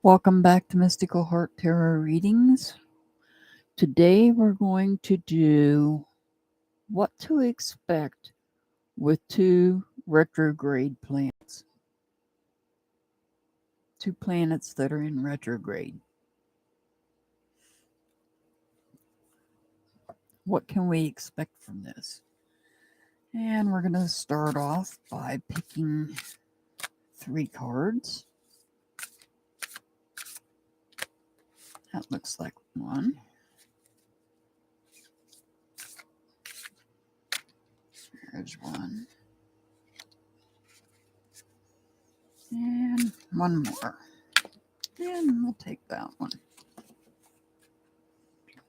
Welcome back to Mystical Heart Tarot Readings. Today we're going to do what to expect with two retrograde planets. Two planets that are in retrograde. What can we expect from this? And we're going to start off by picking 3 cards. That looks like one. There's one. And one more. And we'll take that one.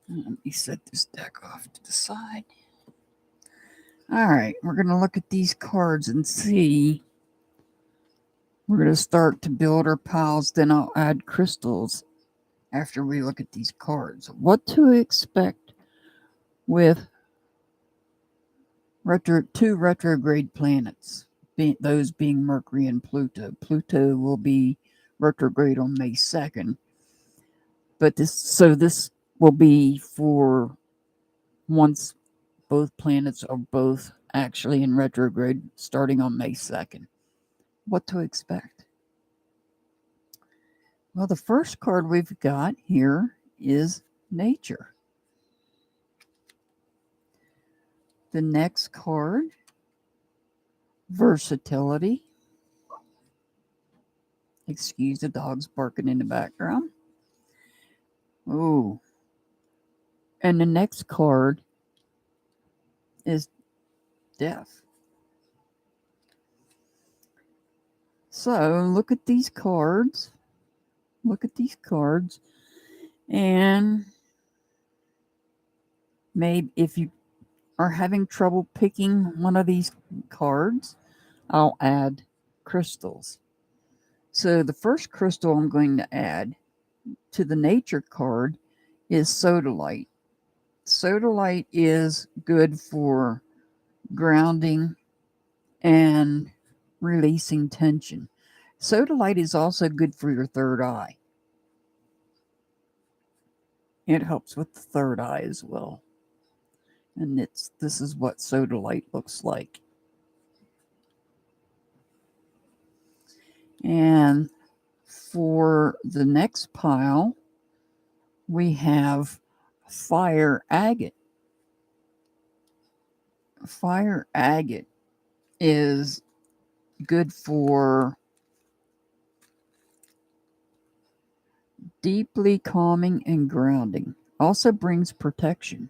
Let me set this deck off to the side. All right, we're going to look at these cards and see. We're going to start to build our piles, then I'll add crystals after we look at these cards. What to expect with two retrograde planets, those being Mercury and Pluto. Pluto will be retrograde on May 2nd. But this will be for once both planets are both actually in retrograde starting on May 2nd. What to expect? Well, the first card we've got here is nature. The next card, versatility. Excuse the dogs barking in the background. Oh. And the next card is death. So look at these cards. Look at these cards. And maybe if you are having trouble picking one of these cards, I'll add crystals. So the first crystal I'm going to add to the nature card is sodalite. Sodalite is good for grounding and releasing tension. Sodalite is also good for your third eye. It helps with the third eye as well. And this is what sodalite looks like. And for the next pile, we have fire agate. Fire agate is good for deeply calming and grounding. Also brings protection.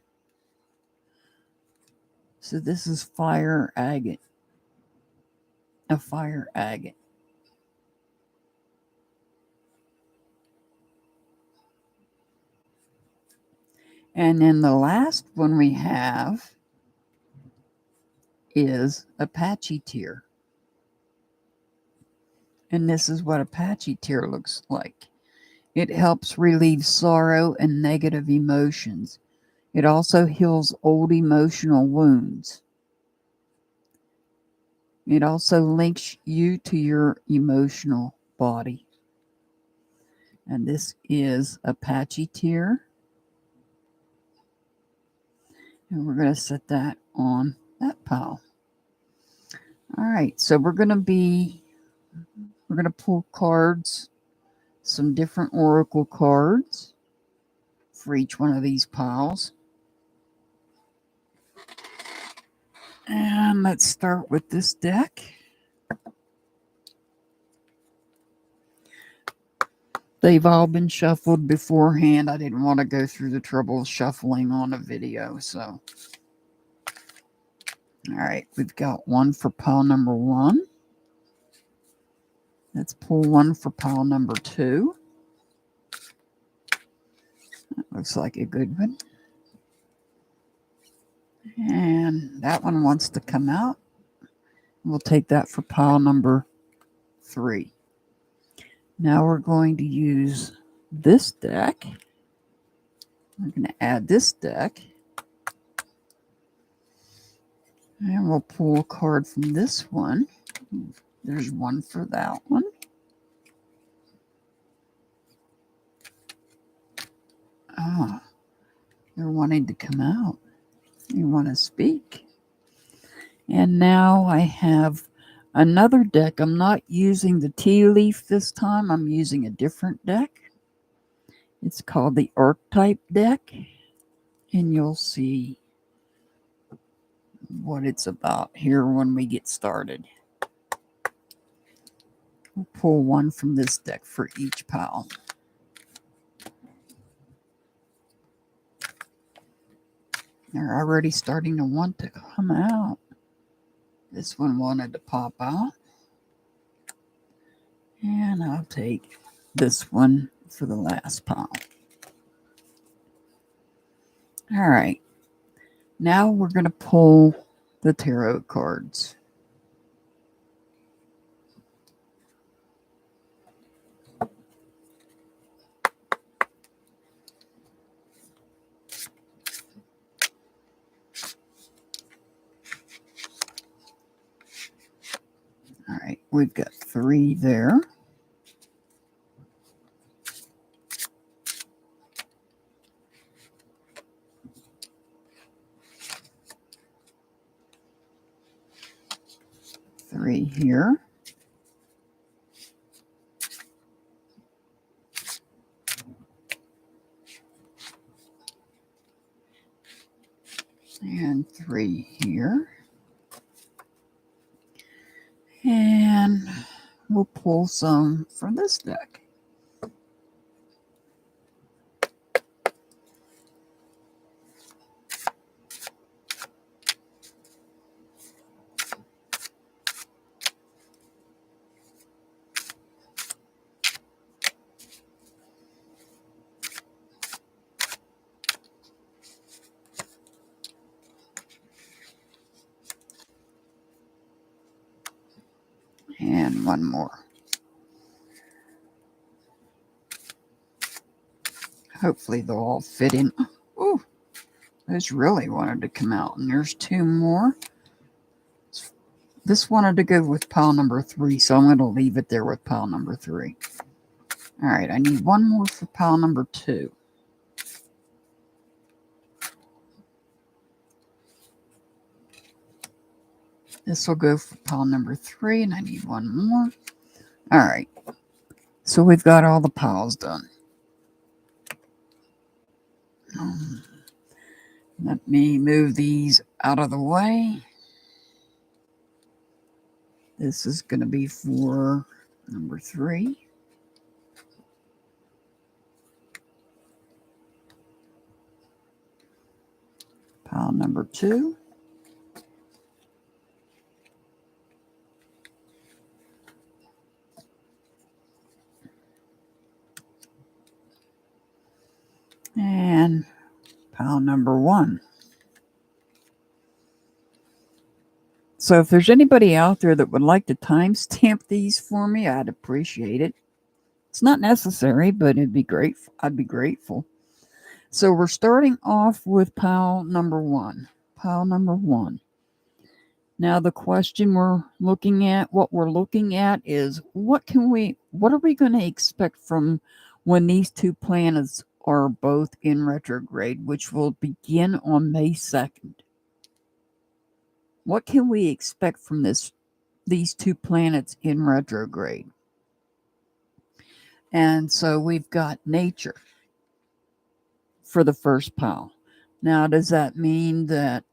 So this is fire agate. A fire agate. And then the last one we have is Apache tear. And this is what Apache tear looks like. It helps relieve sorrow and negative emotions. It also heals old emotional wounds. It also links you to your emotional body. And this is Apache tear. And we're going to set that on that pile. All right, so we're going to pull cards, some different oracle cards for each one of these piles. And let's start with this deck. They've all been shuffled beforehand. I didn't want to go through the trouble of shuffling on a video, so. All right, we've got one for pile number 1. Let's pull one for pile number 2. That looks like a good one. And that one wants to come out. We'll take that for pile number 3. Now we're going to use this deck. We're going to add this deck. And we'll pull a card from this one. There's one for that one. wanting to come out. You want to speak. And now I have another deck. I'm not using the tea leaf this time. I'm using a different deck. It's called the Archetype deck. And you'll see what it's about here when we get started. We'll pull one from this deck for each pile. They're already starting to want to come out. This one wanted to pop out. And I'll take this one for the last pile. All right. Now we're going to pull the tarot cards. All right, we've got 3 there. Three here. And 3 here. And we'll pull some from this deck. And one more. Hopefully they'll all fit in. Oh, those really wanted to come out. And there's 2 more. This wanted to go with pile number 3, so I'm going to leave it there with pile number 3. All right, I need 1 more for pile number 2. This will go for pile number 3, and I need 1 more. All right, so we've got all the piles done. Let me move these out of the way. This is going to be for number 3. Pile number 2. And pile number 1. So if there's anybody out there that would like to timestamp these for me, I'd appreciate it. It's not necessary, but it'd be great. I'd be grateful. So we're starting off with pile number 1. Pile number 1. Now the question what we're looking at is what are we going to expect from when these 2 planets are both in retrograde, which will begin on May 2nd. What can we expect from these 2 planets in retrograde? And so we've got nature for the first pile. Now, does that mean that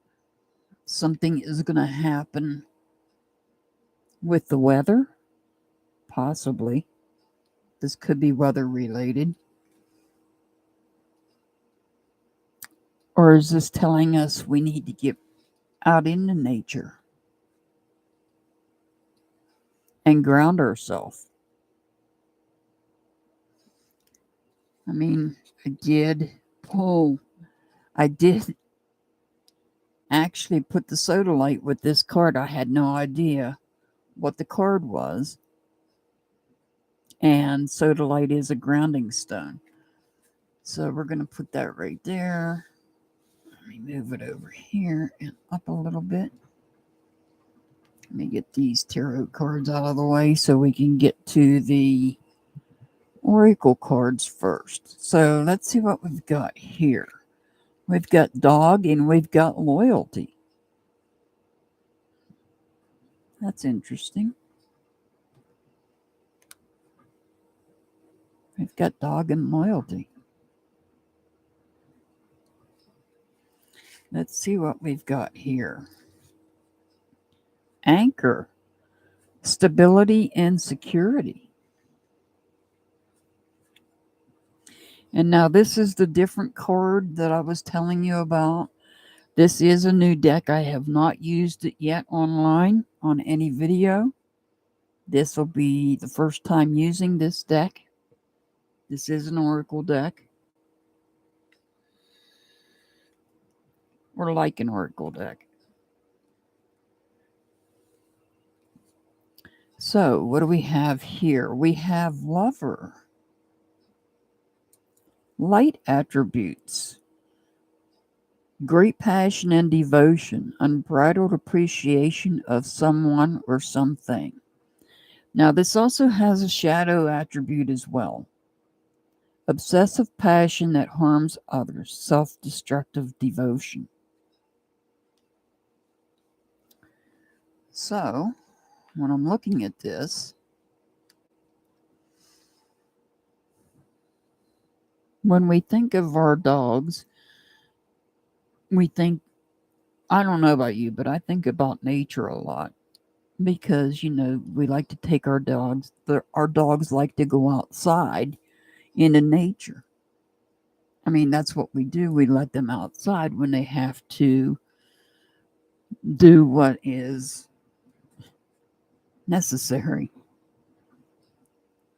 something is going to happen with the weather? Possibly. This could be weather related. Or is this telling us we need to get out into nature and ground ourselves? I mean, I did actually put the sodalite with this card. I had no idea what the card was. And sodalite is a grounding stone. So we're going to put that right there. Let me move it over here and up a little bit. Let me get these tarot cards out of the way so we can get to the oracle cards first. So let's see what we've got here. We've got dog and we've got loyalty. That's interesting. We've got dog and loyalty. Let's see what we've got here. Anchor, stability and security. And now this is the different card that I was telling you about. This is a new deck. I have not used it yet online on any video. This will be the first time using this deck. This is an oracle deck. Or like an oracle deck. So, what do we have here? We have lover. Light attributes. Great passion and devotion. Unbridled appreciation of someone or something. Now, this also has a shadow attribute as well. Obsessive passion that harms others. Self-destructive devotion. So, when I'm looking at this, when we think of our dogs, we think, I don't know about you, but I think about nature a lot. Because, we like to take our dogs. Our dogs like to go outside into nature. I mean, that's what we do. We let them outside when they have to do what is necessary.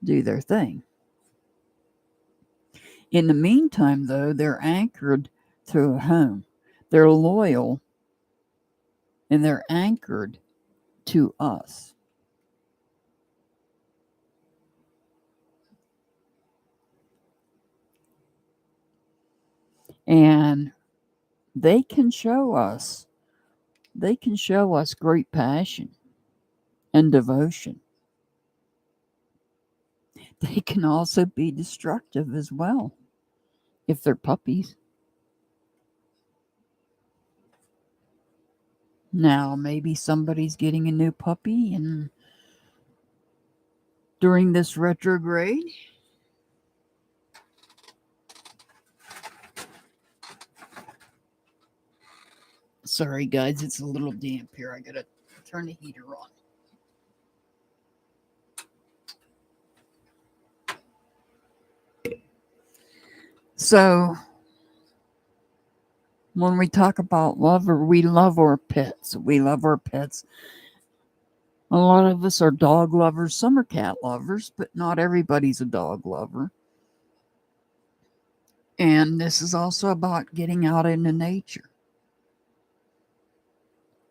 Do their thing. In the meantime, though, they're anchored to a home. They're loyal and they're anchored to us. And they can show us great passion and devotion. They can also be destructive as well if they're puppies. Now, maybe somebody's getting a new puppy and during this retrograde. Sorry, guys, it's a little damp here. I gotta turn the heater on. So, when we talk about lover, we love our pets. We love our pets. A lot of us are dog lovers. Some are cat lovers, but not everybody's a dog lover. And this is also about getting out into nature.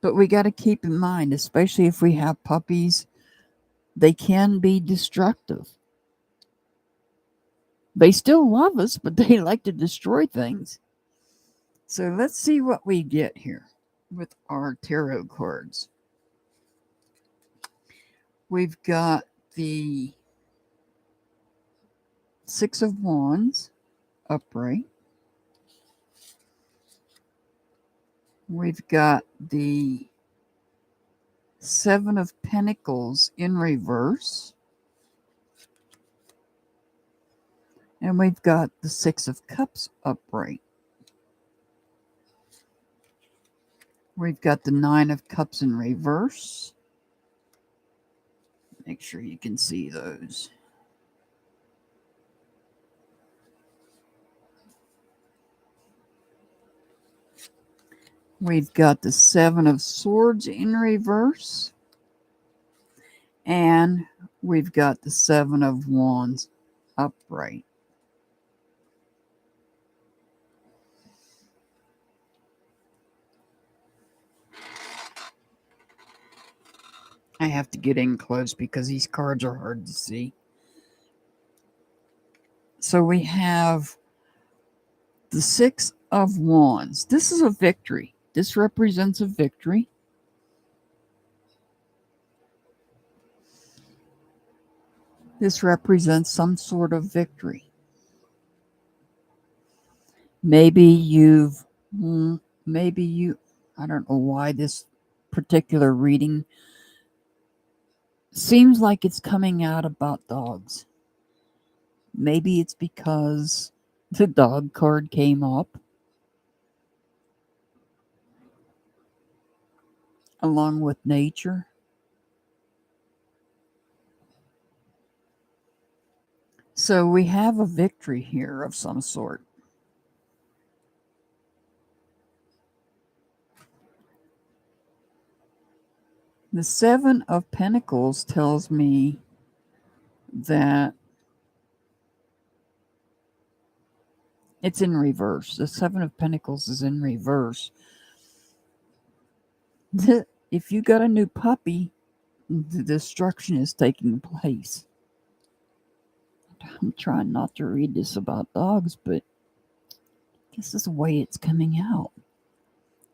But we got to keep in mind, especially if we have puppies, they can be destructive. They still love us, but they like to destroy things. So let's see what we get here with our tarot cards. We've got the Six of Wands upright. We've got the Seven of Pentacles in reverse. And we've got the Six of Cups upright. We've got the Nine of Cups in reverse. Make sure you can see those. We've got the Seven of Swords in reverse. And we've got the Seven of Wands upright. I have to get in close because these cards are hard to see. So we have the Six of Wands. This is a victory. This represents a victory. This represents some sort of victory. Maybe you've Maybe I don't know why this particular reading seems like it's coming out about dogs. Maybe it's because the dog card came up along with nature. So we have a victory here of some sort. The Seven of Pentacles tells me that it's in reverse. The Seven of Pentacles is in reverse. If you got a new puppy, the destruction is taking place. I'm trying not to read this about dogs, but this is the way it's coming out.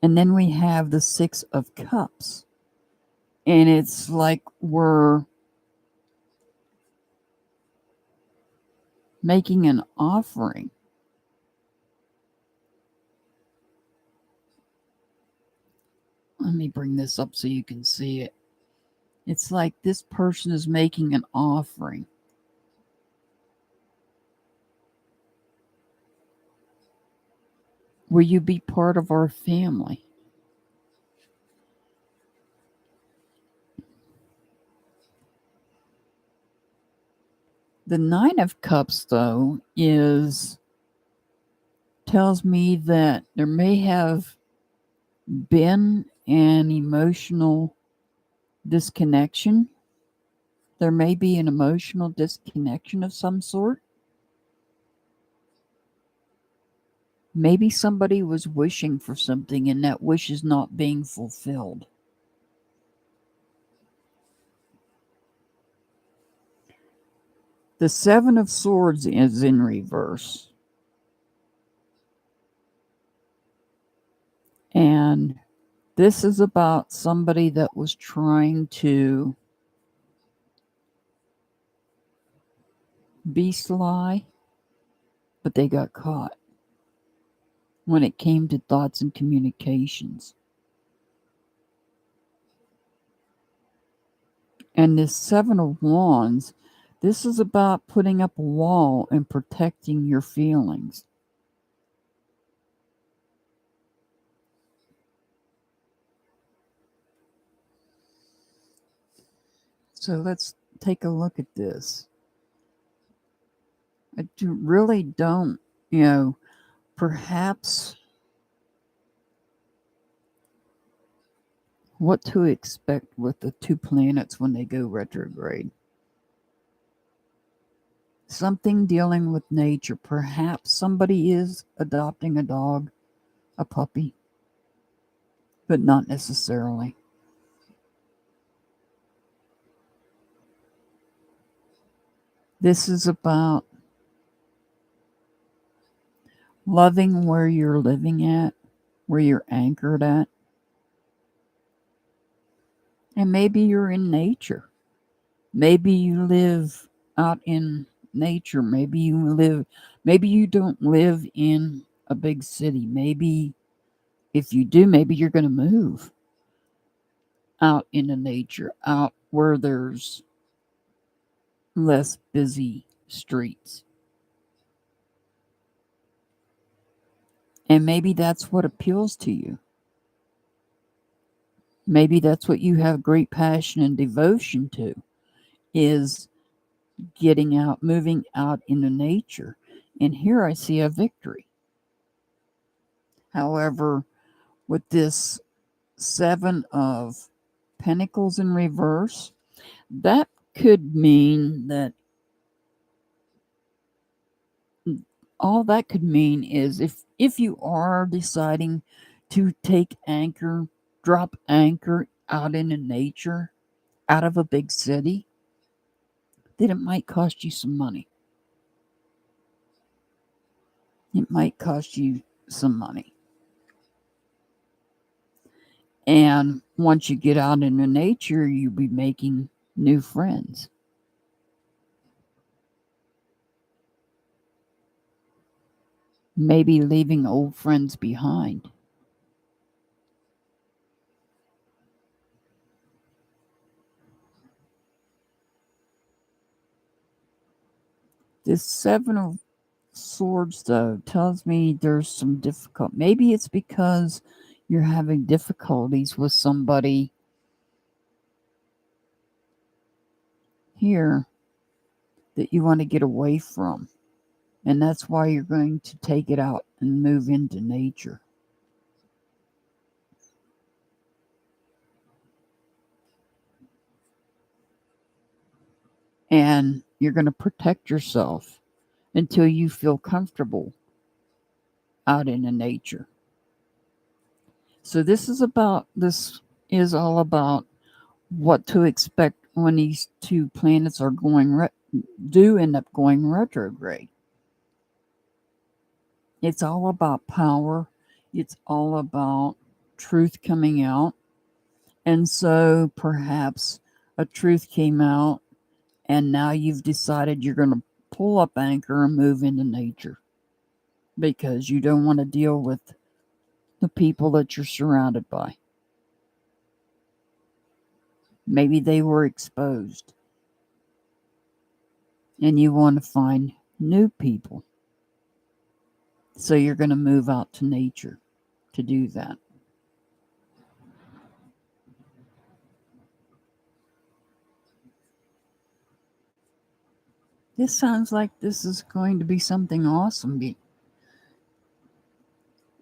And then we have the Six of Cups. And it's like we're making an offering. Let me bring this up so you can see it. It's like this person is making an offering. Will you be part of our family? The Nine of Cups, though, tells me that there may have been an emotional disconnection. There may be an emotional disconnection of some sort. Maybe somebody was wishing for something and that wish is not being fulfilled. The Seven of Swords is in reverse. And this is about somebody that was trying to be sly, but they got caught when it came to thoughts and communications. And this Seven of Wands, this is about putting up a wall and protecting your feelings. So let's take a look at this. I really don't, perhaps what to expect with the two planets when they go retrograde. Something dealing with nature. Perhaps somebody is adopting a dog, a puppy, but not necessarily. This is about loving where you're living at, where you're anchored at. And maybe you're in nature. Maybe you live out in nature. Maybe you don't live in a big city. Maybe if you do, maybe you're going to move out into nature, out where there's less busy streets. And maybe that's what appeals to you. Maybe that's what you have great passion and devotion to, is getting out, moving out into nature. And here I see a victory. However, with this Seven of Pentacles in reverse, that could mean that all that could mean is if you are deciding to take anchor, drop anchor out into nature, out of a big city, then it might cost you some money. It might cost you some money. And once you get out into nature, you'll be making new friends. maybe leaving old friends behind. This Seven of Swords, though, tells me there's some difficult. Maybe it's because you're having difficulties with somebody here that you want to get away from. And that's why you're going to take it out and move into nature. And you're going to protect yourself until you feel comfortable out in the nature. So this is all about what to expect when these two planets are do end up going retrograde. It's all about power. It's all about truth coming out. And so perhaps a truth came out and now you've decided you're going to pull up anchor and move into nature because you don't want to deal with the people that you're surrounded by. Maybe they were exposed and you want to find new people. So you're going to move out to nature to do that. This sounds like this is going to be something awesome.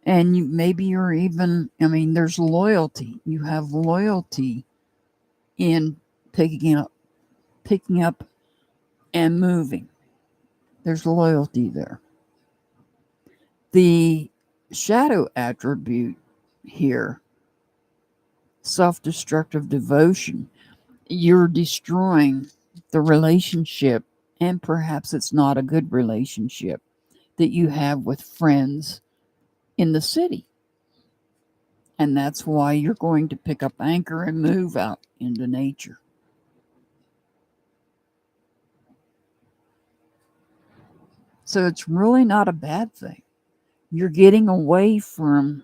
And maybe you're even, there's loyalty. You have loyalty in picking up and moving. There's loyalty there. The shadow attribute here, self-destructive devotion, you're destroying the relationship, and perhaps it's not a good relationship that you have with friends in the city. And that's why you're going to pick up anchor and move out into nature. So it's really not a bad thing. You're getting away from,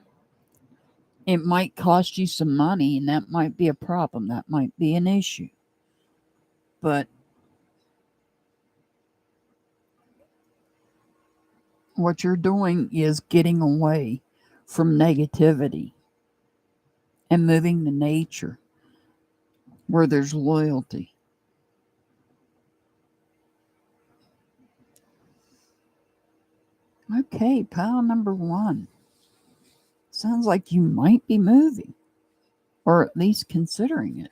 it might cost you some money, and that might be a problem. That might be an issue. But what you're doing is getting away from negativity and moving to nature where there's loyalty. Okay, pile number 1. Sounds like you might be moving, or at least considering it.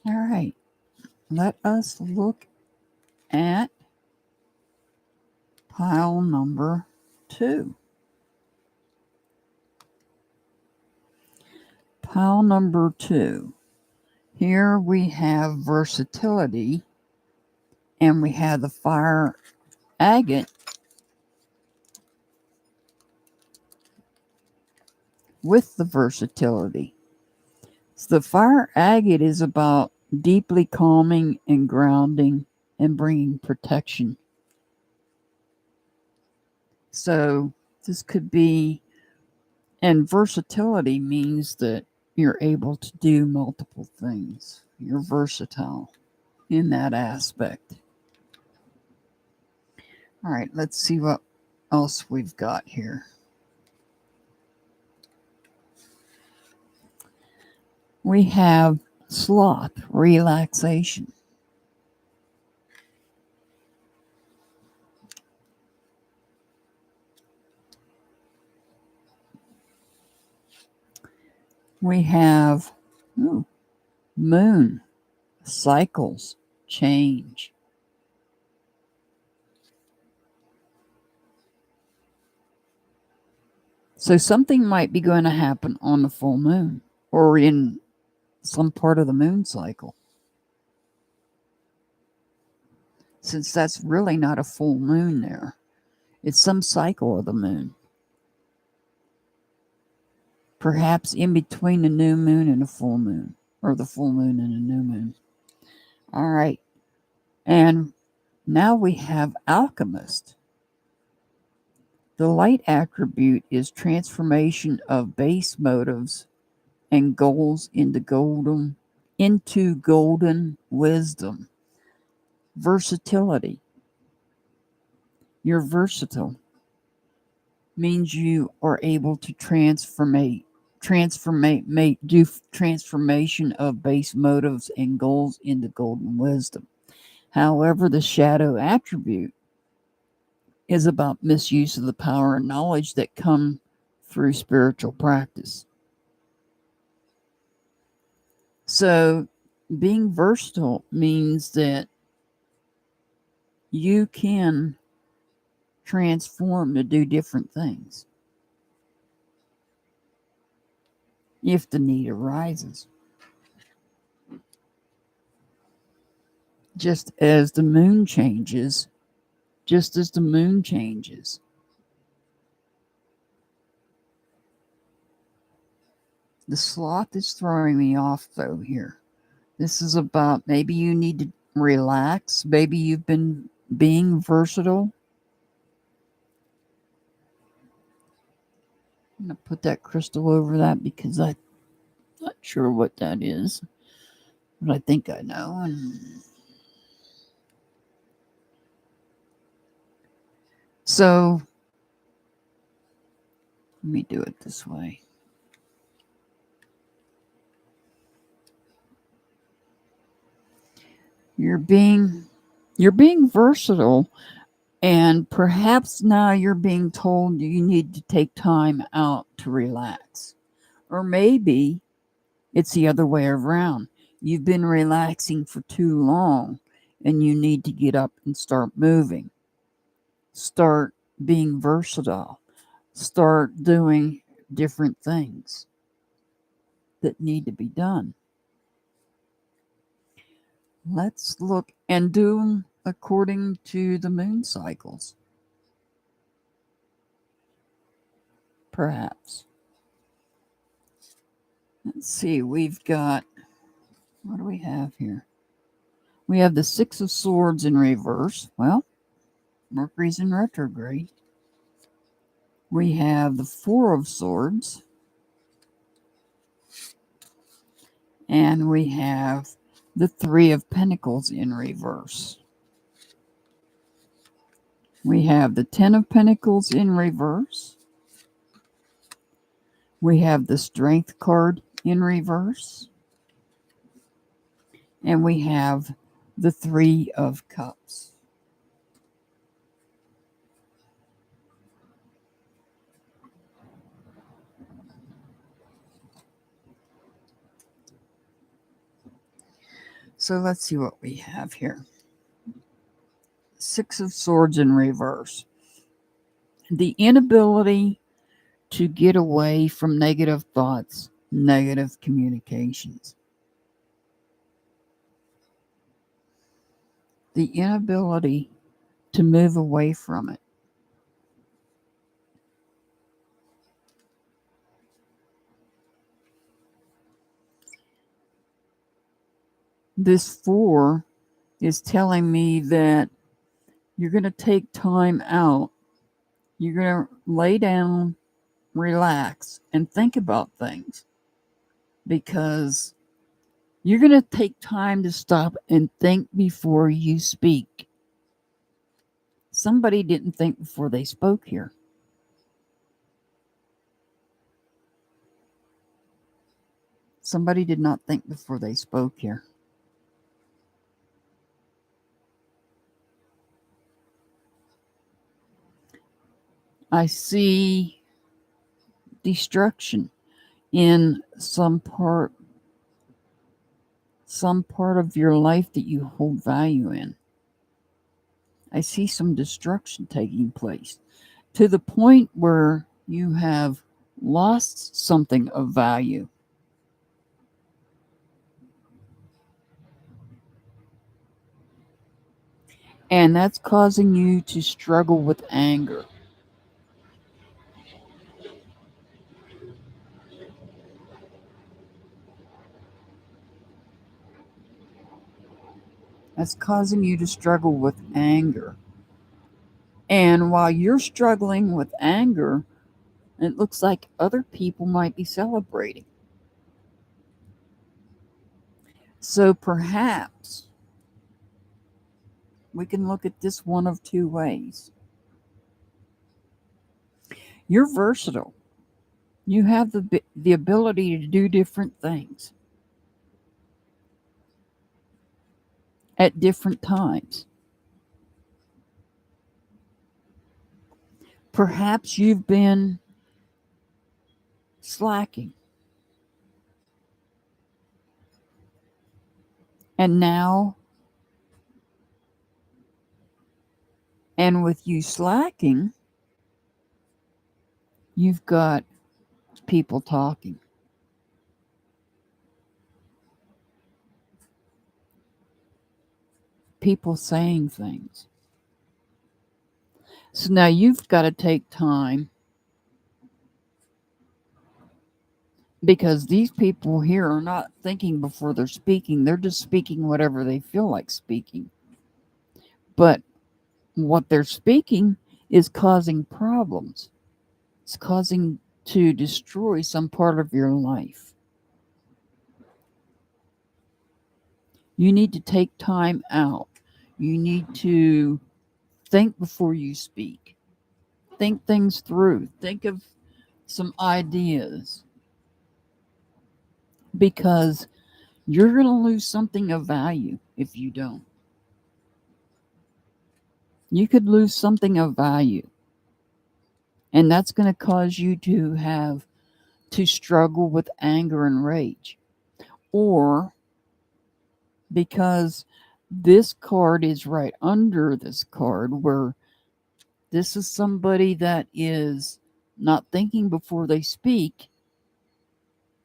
All right, let us look at pile number 2. Pile number 2. Here we have versatility, and we have the fire agate with the versatility. So the fire agate is about deeply calming and grounding and bringing protection. So this could be, and versatility means that you're able to do multiple things. You're versatile in that aspect. All right, let's see what else we've got here. We have sloth, relaxation. We have moon, cycles, change. So something might be going to happen on the full moon or in some part of the moon cycle. Since that's really not a full moon there. It's some cycle of the moon. perhaps in between a new moon and a full moon, or the full moon and a new moon. All right. And now we have Alchemist. The light attribute is transformation of base motives and goals into golden wisdom. Versatility. You're versatile. Means you are able to do transformation of base motives and goals into golden wisdom. However, the shadow attribute is about misuse of the power and knowledge that come through spiritual practice. So being versatile means that you can transform to do different things if the need arises. Just as the moon changes, The sloth is throwing me off though here. This is about maybe you need to relax. Maybe you've been being versatile. I'm going to put that crystal over that because I'm not sure what that is. But I think I know. So let me do it this way. You're being versatile, and perhaps now you're being told you need to take time out to relax. Or maybe it's the other way around. You've been relaxing for too long and you need to get up and start moving. Start being versatile. Start doing different things that need to be done. Let's look and do them according to the moon cycles. Perhaps. Let's see, we've got, what do we have here? We have the Six of Swords in reverse. Well, Mercury's in retrograde. We have the Four of Swords. And we have the Three of Pentacles in reverse. We have the Ten of Pentacles in reverse. We have the Strength card in reverse. And we have the Three of Cups. So let's see what we have here. Six of Swords in reverse. The inability to get away from negative thoughts, negative communications. The inability to move away from it. This four is telling me that you're going to take time out. You're going to lay down, relax, and think about things. Because you're going to take time to stop and think before you speak. Somebody didn't think before they spoke here. Somebody did not think before they spoke here. I see destruction in some part of your life that you hold value in. I see some destruction taking place to the point where you have lost something of value. And that's causing you to struggle with anger. That's causing you to struggle with anger. And while you're struggling with anger, it looks like other people might be celebrating. So perhaps we can look at this one of two ways. You're versatile. You have the ability to do different things at different times. Perhaps you've been slacking. And now, and with you slacking, you've got people talking. People saying things. So now you've got to take time, because these people here are not thinking before they're speaking. They're just speaking whatever they feel like speaking. But what they're speaking is causing problems. It's causing to destroy some part of your life. You need to take time out. You need to think before you speak. Think things through. Think of some ideas. Because you're going to lose something of value if you don't. You could lose something of value. And that's going to cause you to struggle with anger and rage. Or because this card is right under this card, where this is somebody that is not thinking before they speak,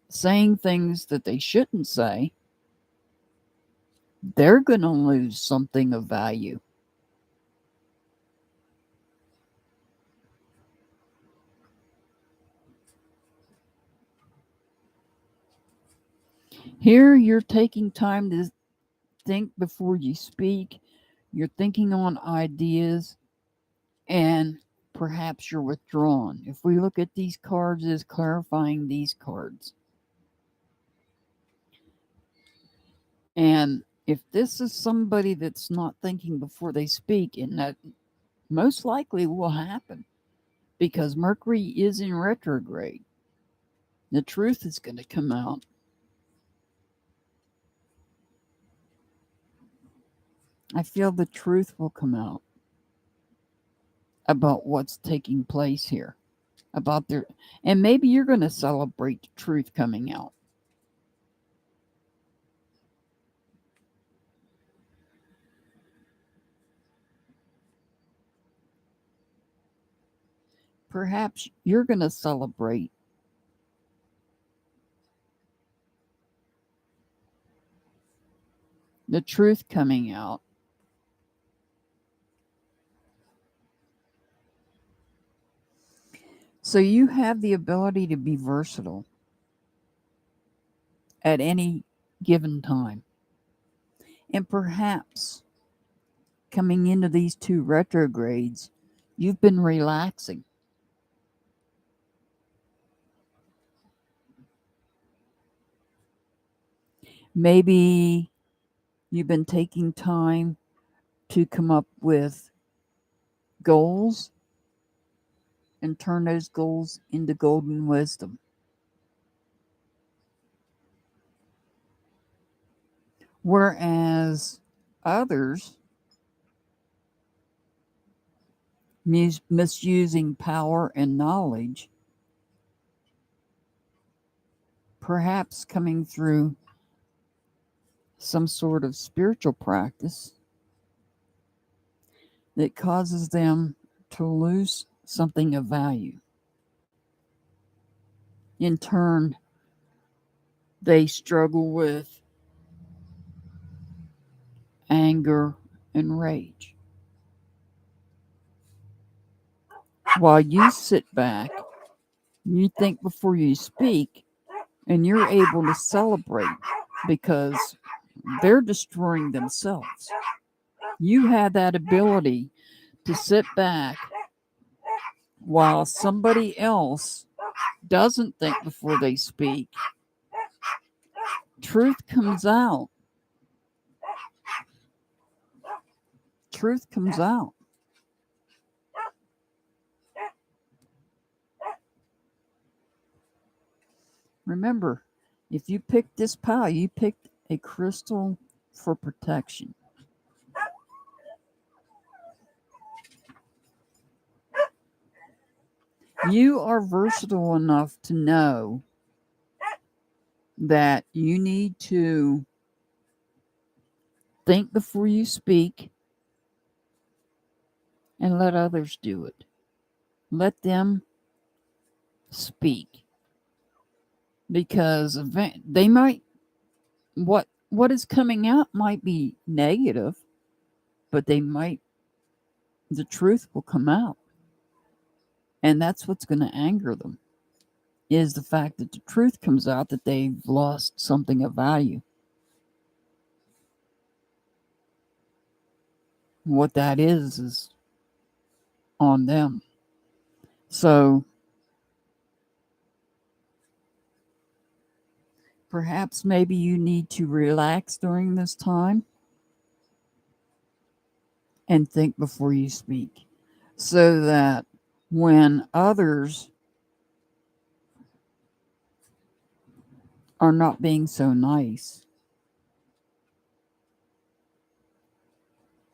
saying things that they shouldn't say, they're going to lose something of value. Here, you're taking time to think before you speak. You're thinking on ideas, and perhaps you're withdrawn. If we look at these cards as clarifying these cards. And if this is somebody that's not thinking before they speak, and that most likely will happen because Mercury is in retrograde, the truth is going to come out. I feel the truth will come out about what's taking place here. And maybe you're going to celebrate the truth coming out. Perhaps you're going to celebrate the truth coming out. So you have the ability to be versatile at any given time. And perhaps coming into these two retrogrades, you've been relaxing. Maybe you've been taking time to come up with goals and turn those goals into golden wisdom. Whereas others, misusing power and knowledge, perhaps coming through some sort of spiritual practice that causes them to lose something of value. In turn, they struggle with anger and rage. While you sit back, you think before you speak, and you're able to celebrate because they're destroying themselves. You have that ability to sit back while somebody else doesn't think before they speak. Truth comes out. Truth comes out. Remember, if you picked this pile, you picked a crystal for protection. You are versatile enough to know that you need to think before you speak and let others do it. Let them speak. Because they might, what is coming out might be negative, but the truth will come out. And that's what's going to anger them, is the fact that the truth comes out, that they've lost something of value. What that is on them. So perhaps maybe you need to relax during this time and think before you speak, so that when others are not being so nice,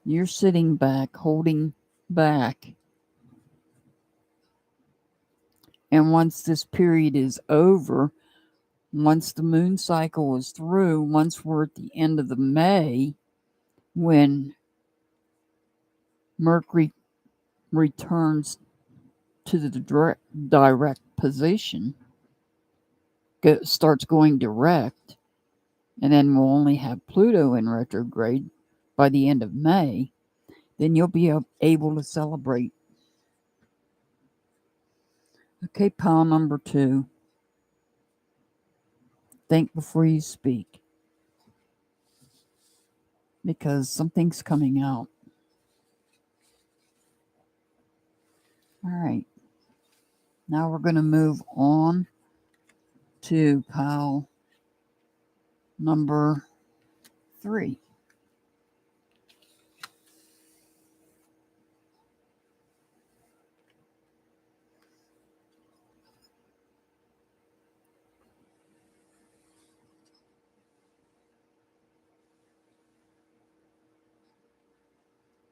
you're sitting back, holding back. And once this period is over, once the moon cycle is through, once we're at the end of the May, when Mercury returns to the direct position, starts going direct, and then we'll only have Pluto in retrograde by the end of May, then you'll be able to celebrate. Okay, pile number 2. Think before you speak, because something's coming out. All right. Now we're going to move on to pile number 3.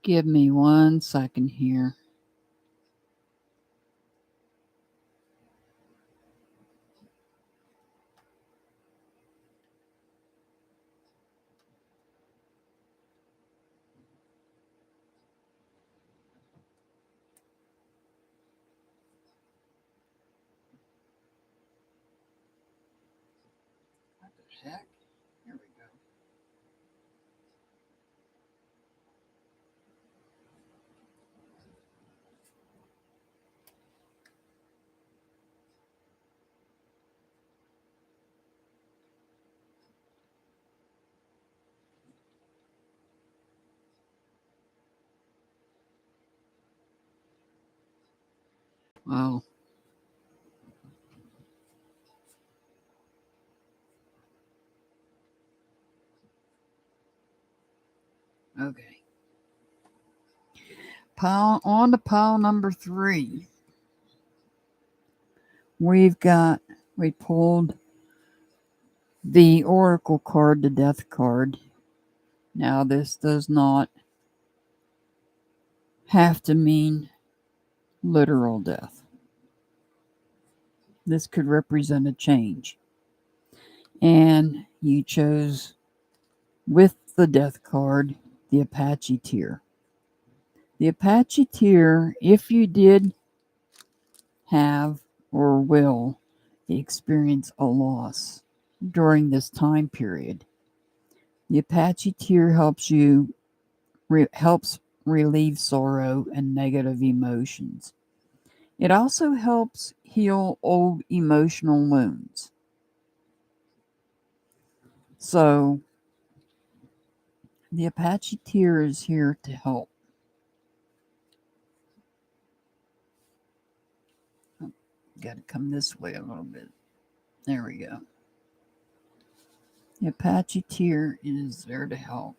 Give me 1 second here. What the heck? Here we go. Wow. Okay. On to pile number 3. We pulled the Oracle card, the Death card. Now, this does not have to mean literal death. This could represent a change. And you chose, with the Death card, the Apache Tear. The Apache Tear, if you did have or will experience a loss during this time period, the Apache Tear helps relieve sorrow and negative emotions. It also helps heal old emotional wounds. So The Apache Tear is here to help. Oh, got to come this way a little bit. There we go. The Apache Tear is there to help.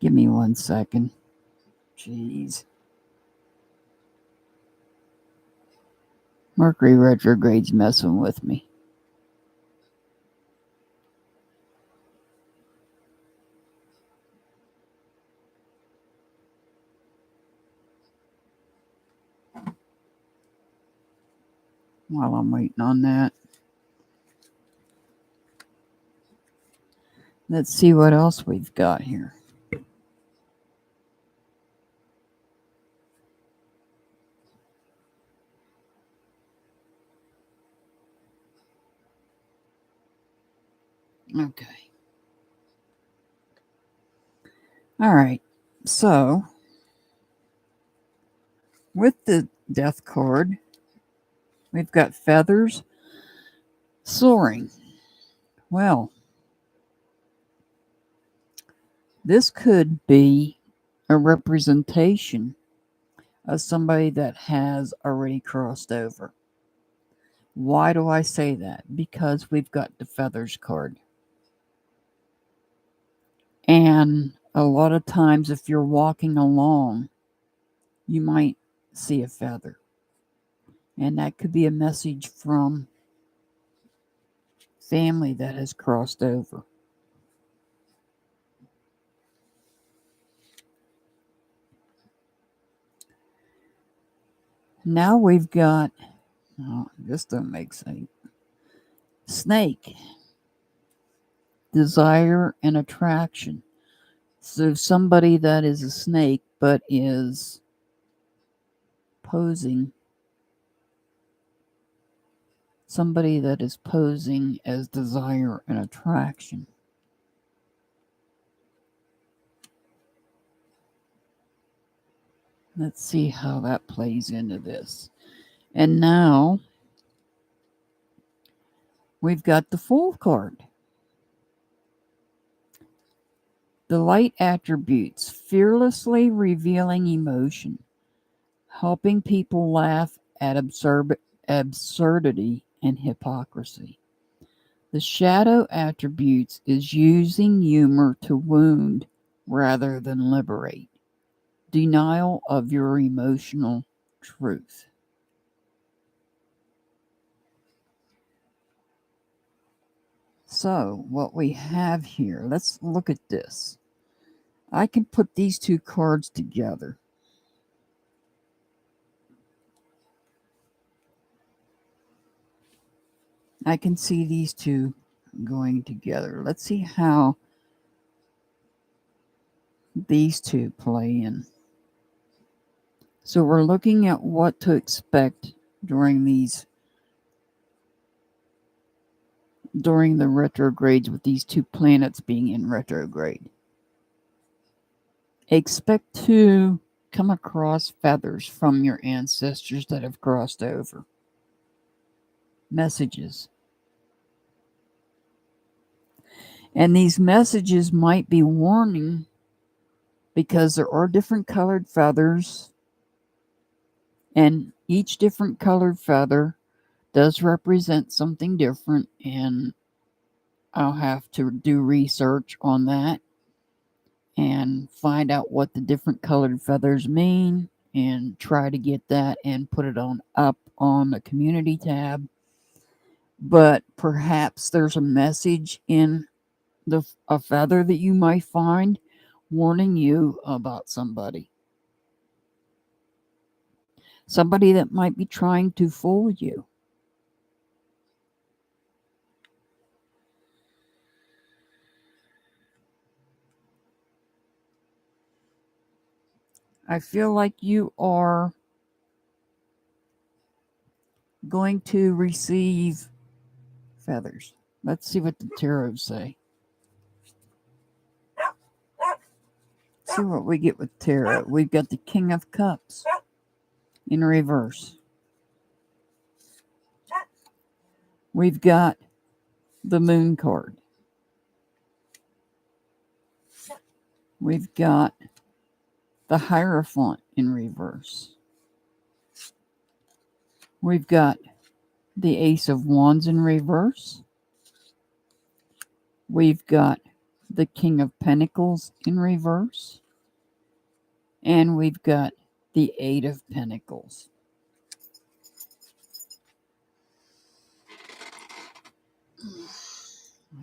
Give me 1 second. Jeez. Mercury retrograde's messing with me. While I'm waiting on that, let's see what else we've got here. Okay. All right. So, with the Death card, we've got feathers soaring. Well, this could be a representation of somebody that has already crossed over. Why do I say that? Because we've got the feathers card. And a lot of times, if you're walking along, you might see a feather. And that could be a message from family that has crossed over. Now we've got, oh, this doesn't make sense. Snake, desire and attraction. So somebody that is a snake but is posing, somebody that is posing as desire and attraction. Let's see how that plays into this. And now we've got the Fool card. The light attributes, fearlessly revealing emotion, helping people laugh at absurdity and hypocrisy. The shadow attributes is using humor to wound rather than liberate. Denial of your emotional truth. So, what we have here, let's look at this. I can put these two cards together. I can see these two going together. Let's see how these two play in. So we're looking at what to expect during the retrogrades with these two planets being in retrograde. Expect to come across feathers from your ancestors that have crossed over. Messages. And these messages might be warning because there are different colored feathers, and each different colored feather does represent something different, and I'll have to do research on that and find out what the different colored feathers mean and try to get that and put it up on the community tab. But perhaps there's a message in a feather that you might find warning you about somebody. Somebody that might be trying to fool you. I feel like you are going to receive feathers. Let's see what the tarot say. see what we get with tarot. We've got the King of Cups in reverse. We've got the Moon card. We've got the Hierophant in reverse. We've got the Ace of Wands in reverse. We've got the King of Pentacles in reverse. And we've got the Eight of Pentacles.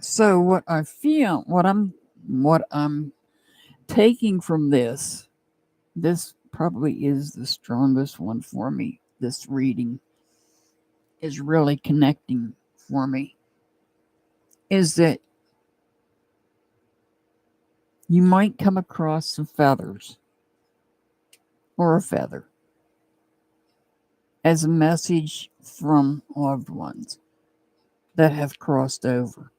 So what I feel, what I'm taking from this probably is the strongest one for me. This reading is really connecting for me. Is that you might come across some feathers or a feather as a message from loved ones that have crossed over.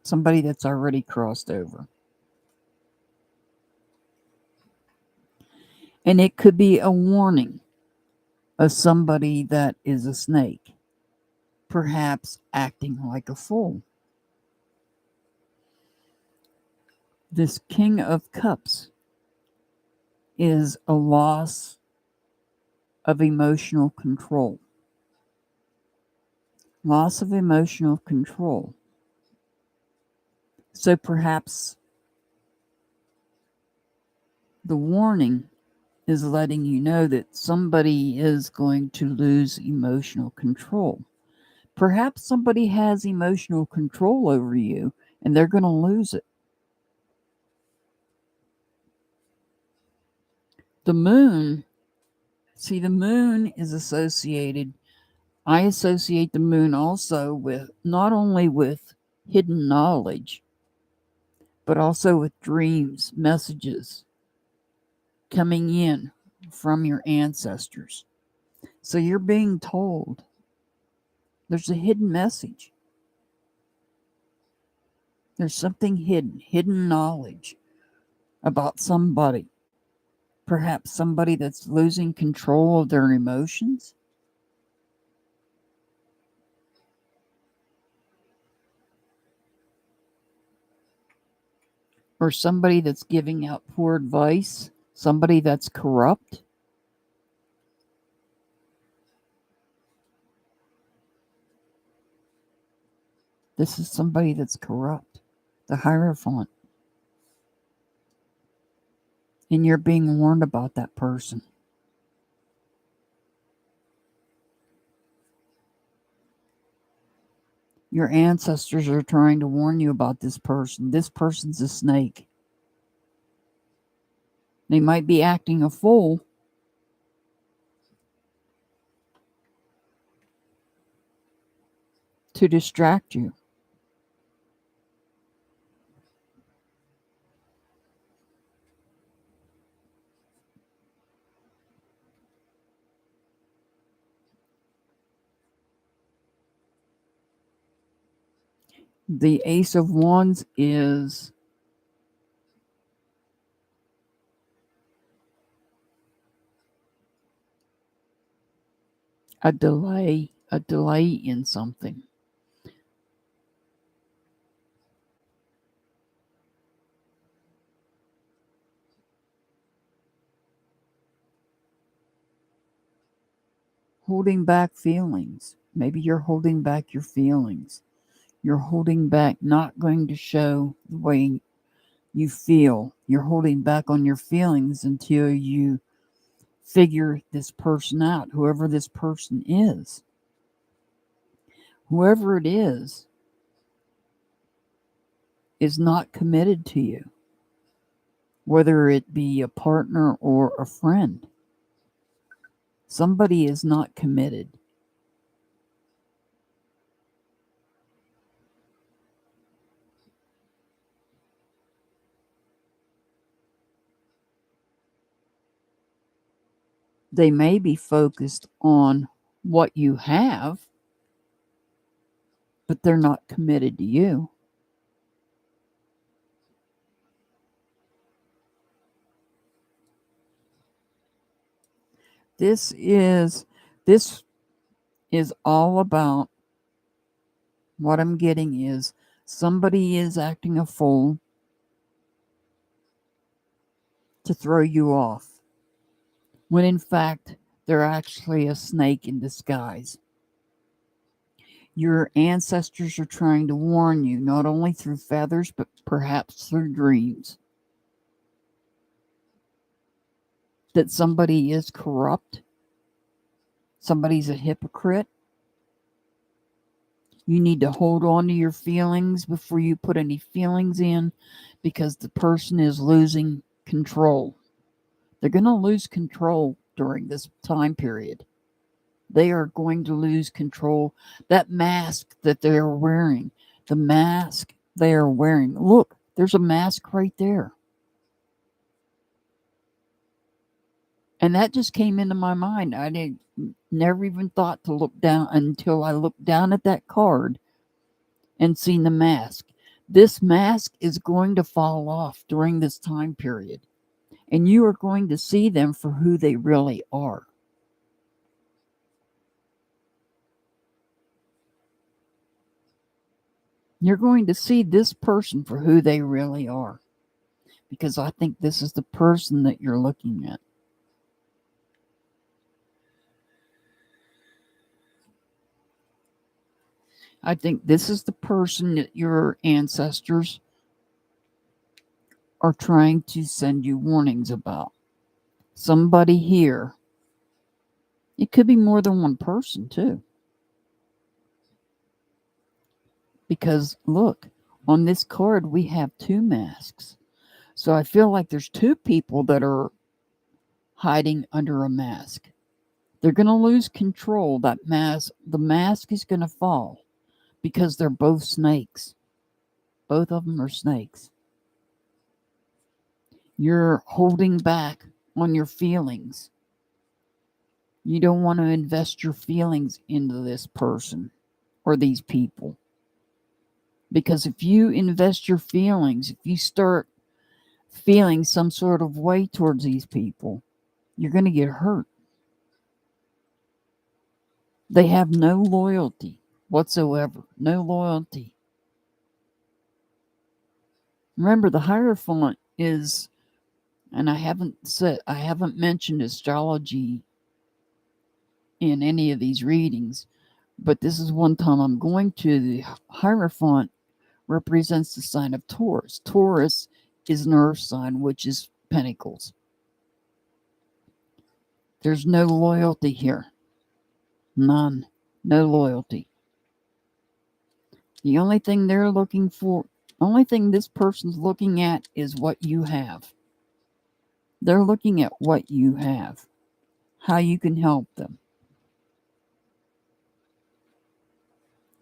Somebody that's already crossed over. And it could be a warning of somebody that is a snake, perhaps acting like a fool. This King of Cups is a loss of emotional control. Loss of emotional control. So perhaps the warning is letting you know that somebody is going to lose emotional control. Perhaps somebody has emotional control over you and they're going to lose it. The moon, see, the moon is associated, I associate the moon also with, not only with hidden knowledge, but also with dreams, messages coming in from your ancestors. So you're being told there's a hidden message. There's something hidden knowledge about somebody. Perhaps somebody that's losing control of their emotions. Or somebody that's giving out poor advice. Somebody that's corrupt. This is somebody that's corrupt. The Hierophant. And you're being warned about that person. Your ancestors are trying to warn you about this person. This person's a snake. They might be acting a fool. To distract you. The Ace of Wands is a delay in something. Holding back feelings. Maybe you're holding back your feelings. You're holding back, not going to show the way you feel. You're holding back on your feelings until you figure this person out, whoever this person is. Whoever it is not committed to you, whether it be a partner or a friend. Somebody is not committed. They may be focused on what you have, but they're not committed to you. This is all about, what I'm getting is, somebody is acting a fool to throw you off, when in fact they're actually a snake in disguise. Your ancestors are trying to warn you, not only through feathers, but perhaps through dreams, that somebody is corrupt, somebody's a hypocrite. You need to hold on to your feelings before you put any feelings in, because the person is losing control. They're going to lose control during this time period. They are going to lose control. That mask that they're wearing, the mask they are wearing. Look, there's a mask right there. And that just came into my mind. I never even thought to look down until I looked down at that card and seen the mask. This mask is going to fall off during this time period, and you are going to see them for who they really are. You're going to see this person for who they really are, because I think this is the person that you're looking at. I think this is the person that your ancestors are trying to send you warnings about. Somebody here. It could be more than one person, too. Because, look, on this card, we have two masks. So I feel like there's two people that are hiding under a mask. They're going to lose control. The mask is going to fall, because they're both snakes. Both of them are snakes. You're holding back on your feelings. You don't want to invest your feelings into this person or these people. Because if you invest your feelings, if you start feeling some sort of way towards these people, you're going to get hurt. They have no loyalty whatsoever. No loyalty. Remember, the Hierophant is, and I haven't mentioned astrology in any of these readings, but this is one time I'm going to. The Hierophant represents the sign of Taurus. Taurus is an earth sign, which is pentacles. There's no loyalty here. None. No loyalty. The only thing they're looking for, only thing this person's looking at is what you have. They're looking at what you have, how you can help them.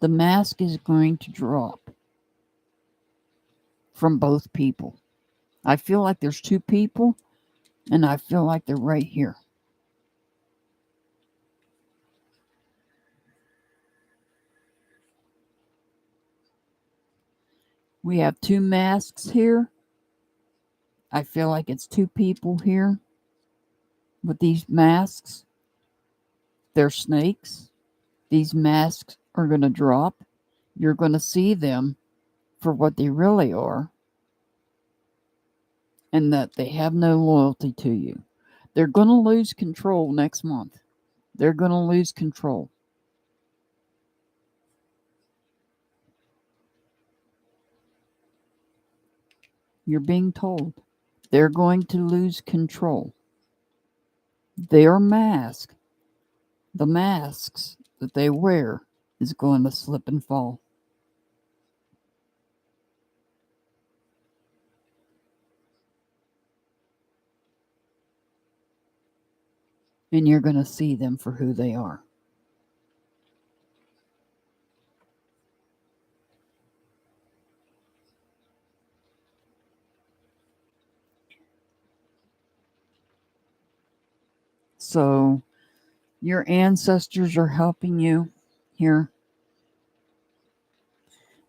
The mask is going to drop from both people. I feel like there's two people, and I feel like they're right here. We have two masks here. I feel like it's two people here with these masks. They're snakes. These masks are going to drop. You're going to see them for what they really are, and that they have no loyalty to you. They're going to lose control next month. They're going to lose control. You're being told they're going to lose control. Their mask, the masks that they wear, is going to slip and fall. And you're going to see them for who they are. So your ancestors are helping you here.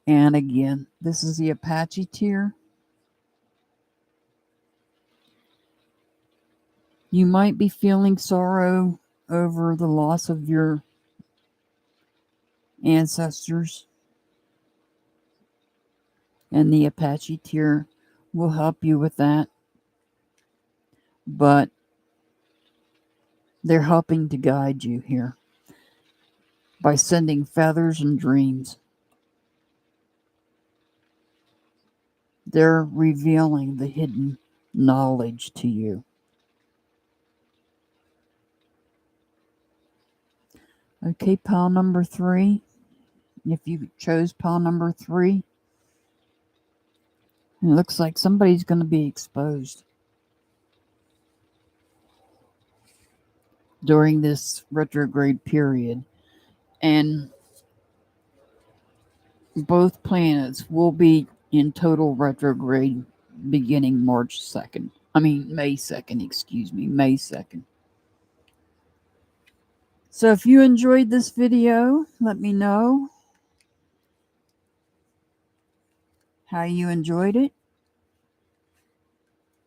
And again, this is the Apache tier. You might be feeling sorrow over the loss of your ancestors, and the Apache tier will help you with that. But they're helping to guide you here by sending feathers and dreams. They're revealing the hidden knowledge to you. Okay, pile number 3. If you chose pile number 3, it looks like somebody's going to be exposed during this retrograde period. And both planets will be in total retrograde beginning March 2nd. May 2nd, excuse me, May 2nd. So if you enjoyed this video, let me know how you enjoyed it.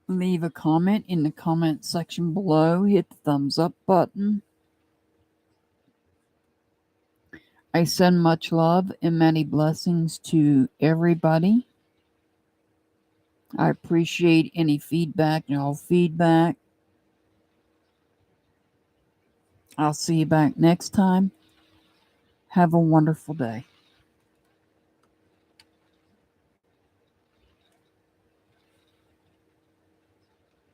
Leave a comment in the comment section below. Hit the thumbs up button. I send much love and many blessings to everybody. I appreciate any feedback and all feedback. I'll see you back next time. Have a wonderful day.